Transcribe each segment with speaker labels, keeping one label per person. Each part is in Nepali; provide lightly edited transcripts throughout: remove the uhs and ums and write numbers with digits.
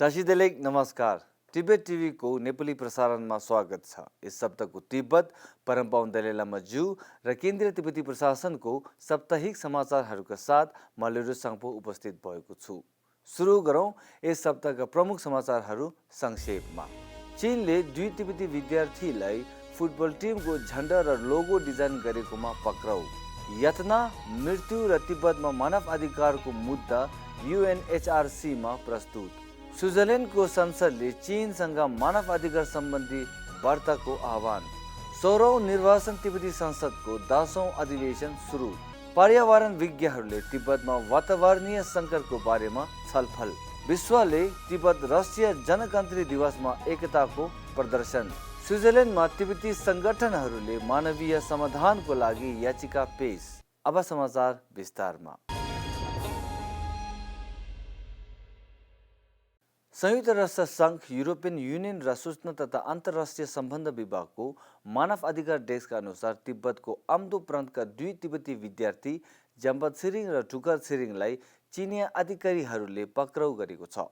Speaker 1: टासीदेलेक नमस्कार। तिब्बत टिभी को नेपाली प्रसारणमा स्वागत छ। यस सप्ताहको तिब्बत परम्पाउन दलेलामा जू र केन्द्रीय तिब्बती प्रशासनको साप्ताहिक समाचारहरूका साथ म लेरो साङ्पो उपस्थित भएको छु। सुरु गरौँ यस सप्ताहका प्रमुख समाचारहरू संक्षेपमा। चीनले 2 तिब्बती विद्यार्थीलाई फुटबल टिमको झण्डा र लोगो डिजाइन गरेकोमा पक्राउ। यातना, मृत्यु र तिब्बतमा मानव अधिकारको मुद्दा UNHRCमा प्रस्तुत। स्विट्जरल्यान्डको संसदले चीनसँग मानव अधिकार सम्बन्धी वार्ताको आह्वान। 16औं निर्वाचन तिब्बती संसदको 10औं अधिवेशन सुरु। पर्यावरण विज्ञहरूले तिब्बतमा वातावरणीय सङ्कटको बारेमा छलफल। विश्वले तिब्बत राष्ट्रिय जनगणतन्त्र दिवसमा एकताको प्रदर्शन। स्विट्जरल्यान्डमा तिब्बती सङ्गठनहरूले मानवीय समाधानको लागि याचिका पेश। अब समाचार विस्तारमा। संयुक्त राष्ट्र सङ्घ, युरोपियन युनियन र सूचना तथा अन्तर्राष्ट्रिय सम्बन्ध विभागको मानव अधिकार डेस्कका अनुसार तिब्बतको आम्दो प्रान्तका 2 तिब्बती विद्यार्थी जम्बा छिरिङ र डुगर छिरिङलाई चिनिया अधिकारीहरूले पक्राउ गरेको छ।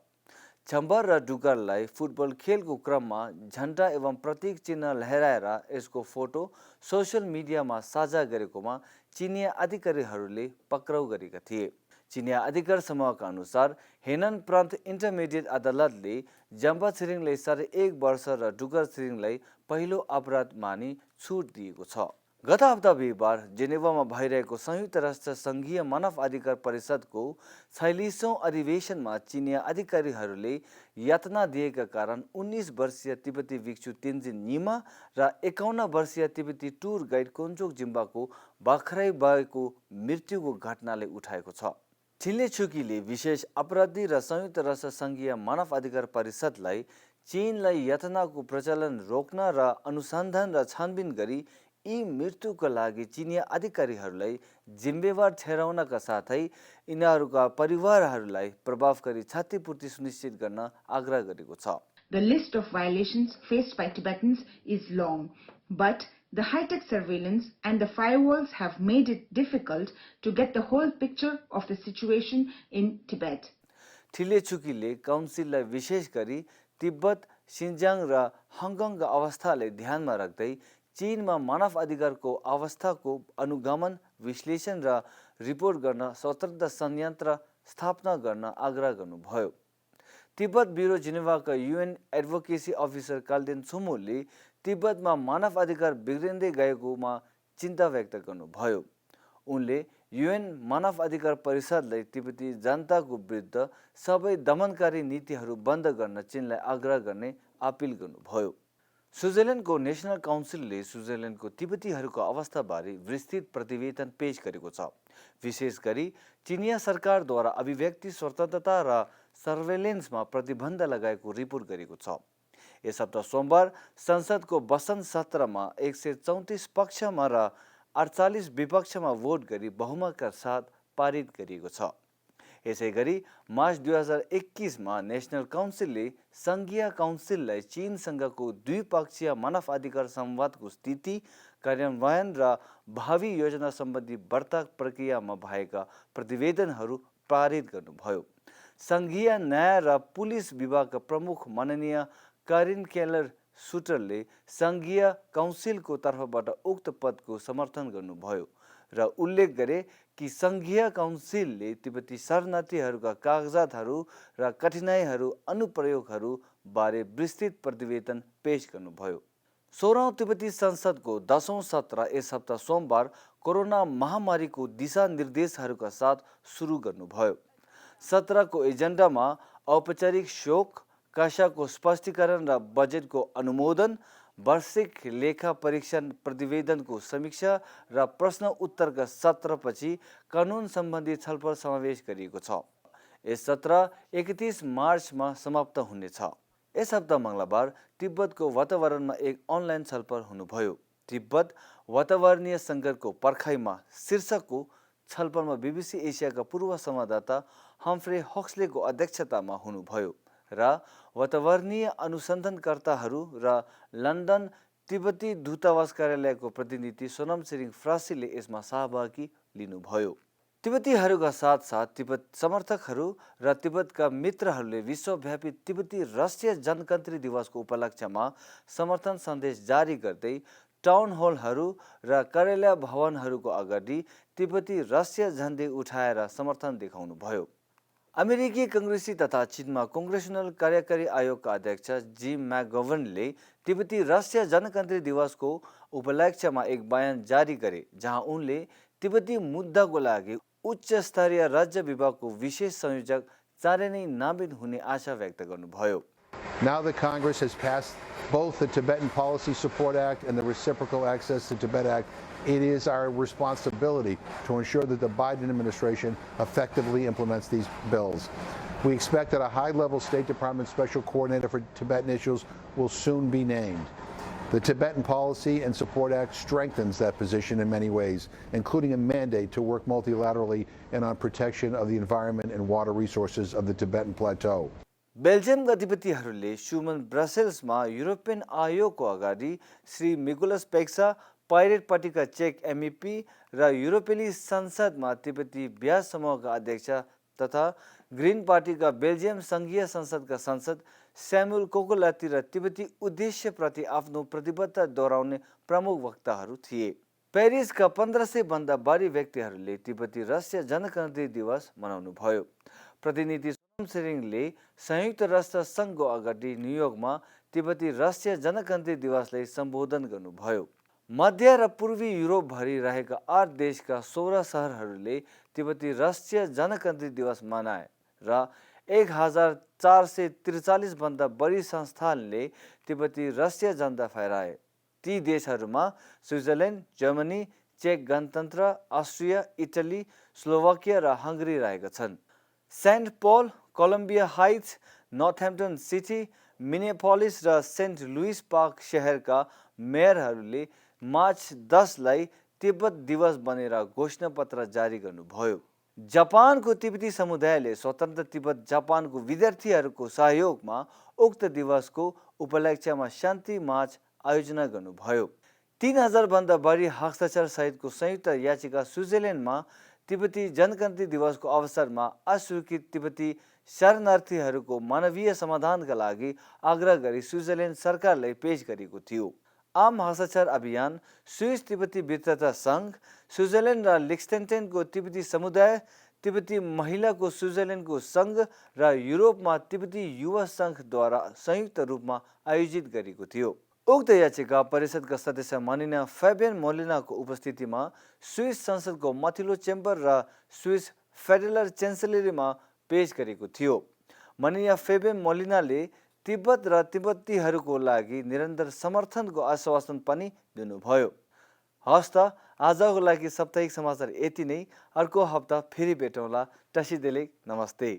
Speaker 1: जम्बा र डुगरलाई फुटबल खेलको क्रममा झण्डा एवं प्रतीक चिन्ह लहराएर यसको फोटो सोसियल मिडियामा साझा गरेकोमा चिनिया अधिकारीहरूले पक्राउ गरेका थिए। चिनिया अधिकार समूहका अनुसार हेनन प्रान्त इन्टरमिडिएट अदालतले जम्बा छिरिङलाई 1.5 वर्ष र डुगर छिरिङलाई पहिलो अपराध मानी छुट दिएको छ। गत हप्ता बिहिबार जेनेभामा भइरहेको संयुक्त राष्ट्र सङ्घीय मानव अधिकार परिषदको 46औं अधिवेशनमा चिनिया अधिकारीहरूले यातना दिएका कारण 19 वर्षीय तिब्बती भिक्षु तेन्जिन निमा र 51 वर्षीय तिब्बती टुर गाइड कोन्चोक जिम्बाको भर्खरै भएको मृत्युको घटनाले उठाएको छ। ठिलेछुकीले विशेष अपराधी र संयुक्त राष्ट्र सङ्घीय मानव अधिकार परिषदलाई चीनलाई यातनाको प्रचलन रोक्न र अनुसन्धान र छानबिन गरी यी मृत्युका लागि चिनिया अधिकारीहरूलाई जिम्मेवार ठहराउनका साथै यिनीहरूका परिवारहरूलाई प्रभावकारी क्षतिपूर्ति सुनिश्चित गर्न आग्रह गरेको छ।
Speaker 2: The list of violations faced by Tibetans is long, but the high-tech surveillance and the firewalls have made it difficult to get the whole picture of the situation in Tibet.
Speaker 1: ठिलेछुकीले काउन्सिललाई विशेष गरी तिब्बत, सिन्जाङ र हङकङका अवस्थालाई ध्यानमा राख्दै चीनमा मानव अधिकारको अवस्थाको अनुगमन, विश्लेषण र रिपोर्ट गर्न स्वतन्त्र संयन्त्र स्थापना गर्न आग्रह गर्नुभयो। तिब्बत ब्युरो जेनेभाका UN एडभोकेसी अफिसर काल्देन छोमोले तिब्बतमा मानव अधिकार बिग्रिँदै गएकोमा चिन्ता व्यक्त गर्नुभयो। उनले UN मानव अधिकार परिषदलाई तिब्बती जनताको विरुद्ध सबै दमनकारी नीतिहरू बन्द गर्न चीनलाई आग्रह गर्ने अपिल गर्नुभयो। स्विट्जरल्यान्डको नेसनल काउन्सिलले स्विट्जरल्यान्डको तिब्बतीहरूको अवस्थाबारे विस्तृत प्रतिवेदन पेश गरेको छ। विशेष गरी चिनिया सरकारद्वारा अभिव्यक्ति स्वतन्त्रता र सर्वेलेन्समा प्रतिबन्ध लगाएको रिपोर्ट गरेको छ। यस हप्ता सोमबार संसदको वसन्त सत्रमा 134 पक्षमा र 48 विपक्षमा भोट गरी बहुमतका साथ पारित गरिएको छ। यसै गरी मार्च 2021मा नेसनल काउन्सिलले सङ्घीय काउन्सिललाई चीनसँगको द्विपक्षीय मानव अधिकार संवादको स्थिति, कार्यान्वयन र भावी योजना सम्बन्धी वार्ता प्रक्रियामा भएका प्रतिवेदनहरू पारित गर्नुभयो। सङ्घीय न्याय र पुलिस विभागका प्रमुख माननीय कारिन केलर सुटरले सङ्घीय काउन्सिलको तर्फबाट उक्त पदको समर्थन गर्नुभयो र उल्लेख गरे कि सङ्घीय काउन्सिलले तिब्बती शरणार्थीहरूका कागजातहरू र कठिनाइहरू अनुप्रयोगहरू बारे विस्तृत प्रतिवेदन पेश गर्नुभयो। 16औं तिब्बती संसदको 10औं सत्र यस हप्ता सोमबार कोरोना महामारीको दिशानिर्देशहरूका साथ सुरु गर्नुभयो। सत्रको एजेन्डामा औपचारिक शोक, काशाको स्पष्टीकरण र बजेटको अनुमोदन, वार्षिक लेखा परीक्षण प्रतिवेदनको समीक्षा र प्रश्न उत्तरका सत्रपछि कानुन सम्बन्धी छलफल समावेश गरिएको छ। यस सत्र 31 मार्चमा समाप्त हुनेछ। यस हप्ता मङ्गलबार तिब्बतको वातावरणमा एक अनलाइन छलफल हुनुभयो। तिब्बत वातावरणीय सङ्कटको पर्खाइमा शीर्षकको छलफलमा BBC एसियाका पूर्व संवाददाता हम्फ्रे हक्सलेको अध्यक्षतामा हुनुभयो र वातावरणीय अनुसन्धानकर्ताहरू र लन्डन तिब्बती दूतावास कार्यालयको प्रतिनिधि सोनम छिरिङ फ्रासीले यसमा सहभागी लिनुभयो। तिब्बतीहरूका साथसाथ तिब्बत समर्थकहरू र तिब्बतका मित्रहरूले विश्वव्यापी तिब्बती राष्ट्रिय जनकन्त्री दिवसको उपलक्ष्यमा समर्थन सन्देश जारी गर्दै टाउन हलहरू र कार्यालय भवनहरूको अगाडि तिब्बती राष्ट्रिय झण्डै उठाएर समर्थन देखाउनुभयो। अमेरिकी काङ्ग्रेसी तथा चीनमा काङ्ग्रेसनल कार्यकारी आयोगका अध्यक्ष जिम मैगोवनले तिब्बती राष्ट्रिय जनकन्त्री दिवसको उपलक्ष्यमा एक बयान जारी गरे, जहाँ उनले तिब्बती मुद्दाको लागि उच्च स्तरीय राज्य विभागको विशेष संयोजक चाँडै नै नामित हुने आशा व्यक्त गर्नुभयो।
Speaker 3: Now that Congress has passed both the Tibetan Policy Support Act and the Reciprocal Access to Tibet Act, it is our responsibility to ensure that the Biden administration effectively implements these bills. We expect that a high-level State Department Special Coordinator for Tibetan issues will soon be named. The Tibetan Policy and Support Act strengthens that position in many ways, including a mandate to work multilaterally and on protection of the environment and water resources of the Tibetan Plateau.
Speaker 1: बेल्जियमका तिब्बतीहरूले सुमन ब्रसेल्समा युरोपियन आयोगको अगाडि श्री मिगुलस पेक्सा, पाइरेट पार्टीका चेक एमइपी र युरोपेली संसदमा तिब्बती ब्याज समूहका अध्यक्ष तथा ग्रिन पार्टीका बेल्जियम सङ्घीय संसदका सांसद स्यामुअल कोकोलाती र तिब्बती उद्देश्यप्रति आफ्नो प्रतिबद्धता दोहोऱ्याउने प्रमुख वक्ताहरू थिए। पेरिसका 1500 भन्दा बढी व्यक्तिहरूले तिब्बती राष्ट्रिय जनकन्त्री दिवस मनाउनुभयो। प्रतिनिधि सोनम सेरिङले संयुक्त राष्ट्र सङ्घको अगाडि न्युयोर्कमा तिब्बती राष्ट्रिय जनकन्त्री दिवसलाई सम्बोधन गर्नुभयो। मध्य र पूर्वी युरोपभरि रहेका 8 देशका 16 सहरहरूले तिब्बती राष्ट्रिय जनकन्त्री दिवस मनाए र 1443 भन्दा बढी संस्थानले तिब्बती राष्ट्रिय झण्डा फहराए। ती देशहरूमा स्विट्जरल्यान्ड, जर्मनी, चेक गणतन्त्र, अस्ट्रिया, इटली, स्लोभाकिया र हङ्गरी रहेका छन्। सेन्ट पल, कोलम्बिया हाइट्स, नर्थह्याम्पटन सिटी, मिनेपोलिस र सेन्ट लुइस पार्क शहरका मेयरहरूले मार्च 10 लाई तिब्बत दिवस बनेर घोषणापत्र जारी गर्नुभयो। जापानको तिब्बती समुदायले स्वतन्त्र तिब्बत जापानको विद्यार्थीहरूको सहयोगमा उक्त दिवसको उपलक्ष्यमा शान्ति मार्च आयोजना गर्नुभयो। 3000 भन्दा बढी हस्ताक्षर सहितको संयुक्त याचिका स्विट्जरल्यान्डमा तिब्बती जनकन्त्री दिवसको अवसरमा अस्वीकृत तिब्बती शरणार्थीहरूको मानवीय समाधानका लागि आग्रह गरी स्विट्जरल्यान्ड सरकारलाई पेश गरेको थियो। आम हस्ताक्षर अभियान स्विस तिब्बती मित्रता सङ्घ, स्विट्जरल्यान्ड र लिक्सटेनटेनको तिब्बती समुदाय, तिब्बती महिलाको स्विट्जरल्यान्डको सङ्घ र युरोपमा तिब्बती युवा सङ्घद्वारा संयुक्त रूपमा आयोजित गरेको थियो। उक्त याचिका परिषदका सदस्य मानिना फेबियन मोलिनाको उपस्थितिमा स्विस संसदको माथिल्लो चेम्बर र स्विस फेडरल च्यान्सेलरीमा पेश गरेको थियो। मानिना फेबियन मोलिनाले तिब्बत र तिब्बतीहरूको लागि निरन्तर समर्थनको आश्वासन पनि दिनुभयो। हस् त आजको लागि साप्ताहिक समाचार यति नै। अर्को हप्ता फेरि भेटौँला। टसिदेले नमस्ते।